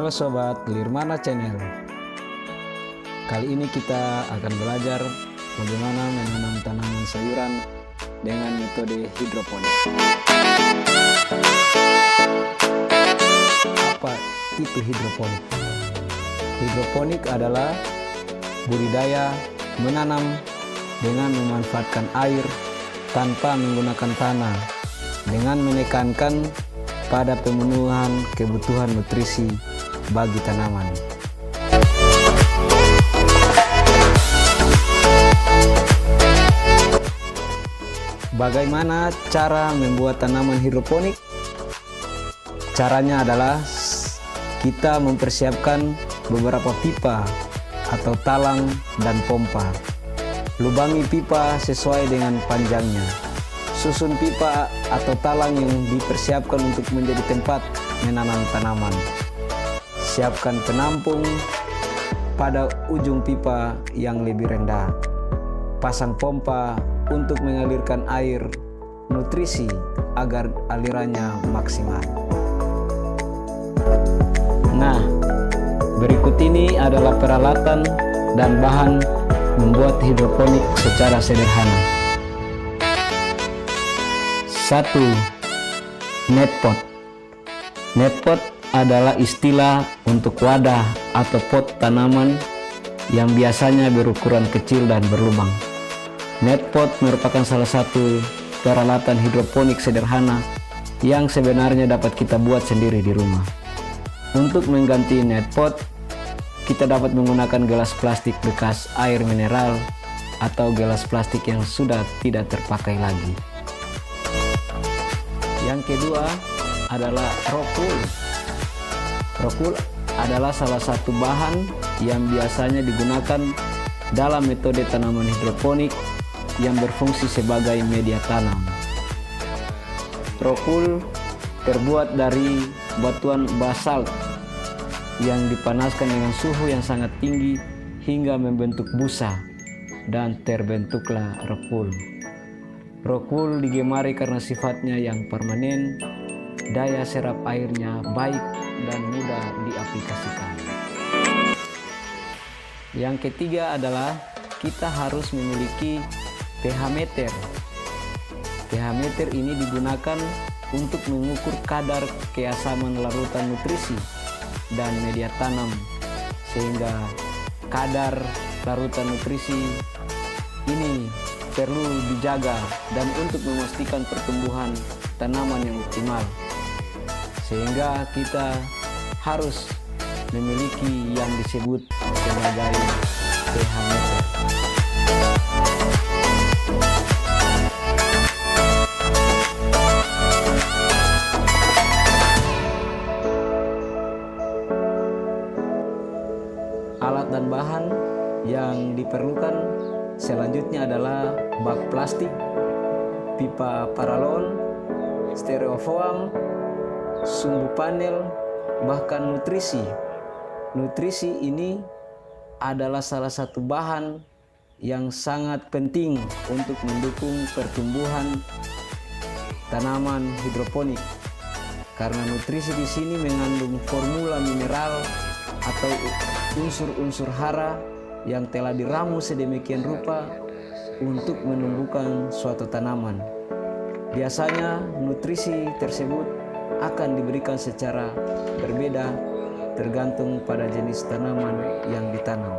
Halo Sobat Lirmana Channel. Kali ini kita akan belajar bagaimana menanam tanaman sayuran dengan metode hidroponik. Apa itu hidroponik? Hidroponik adalah budidaya menanam dengan memanfaatkan air tanpa menggunakan tanah, dengan menekankan pada pemenuhan kebutuhan nutrisi bagi tanaman. Bagaimana cara membuat tanaman hidroponik? Caranya adalah kita mempersiapkan beberapa pipa atau talang dan pompa. Lubangi pipa sesuai dengan panjangnya. Susun pipa atau talang yang dipersiapkan untuk menjadi tempat menanam tanaman. Siapkan penampung pada ujung pipa yang lebih rendah. Pasang pompa untuk mengalirkan air nutrisi agar alirannya maksimal. Nah, berikut ini adalah peralatan dan bahan membuat hidroponik secara sederhana. 1. Netpot. Netpot adalah istilah untuk wadah atau pot tanaman yang biasanya berukuran kecil dan berlubang. Netpot merupakan salah satu peralatan hidroponik sederhana yang sebenarnya dapat kita buat sendiri di rumah. Untuk mengganti netpot, kita dapat menggunakan gelas plastik bekas air mineral atau gelas plastik yang sudah tidak terpakai lagi. Yang kedua adalah rockwool. Rockwool adalah salah satu bahan yang biasanya digunakan dalam metode tanaman hidroponik yang berfungsi sebagai media tanam. Rockwool terbuat dari batuan basalt yang dipanaskan dengan suhu yang sangat tinggi hingga membentuk busa, dan terbentuklah rockwool. Rockwool digemari karena sifatnya yang permanen, daya serap airnya baik, dan mudah diaplikasikan. Yang ketiga adalah kita harus memiliki pH meter. pH meter ini digunakan untuk mengukur kadar keasaman larutan nutrisi dan media tanam, sehingga kadar larutan nutrisi ini perlu dijaga dan untuk memastikan pertumbuhan tanaman yang optimal, sehingga kita harus memiliki yang disebut sebagai pH meter. Alat dan bahan yang diperlukan selanjutnya adalah bak plastik, pipa paralon, stereofoam, sumbu panel, bahkan nutrisi. Nutrisi ini adalah salah satu bahan yang sangat penting untuk mendukung pertumbuhan tanaman hidroponik, karena nutrisi di sini mengandung formula mineral atau unsur-unsur hara yang telah diramu sedemikian rupa untuk menumbuhkan suatu tanaman. Biasanya nutrisi tersebut akan diberikan secara berbeda tergantung pada jenis tanaman yang ditanam.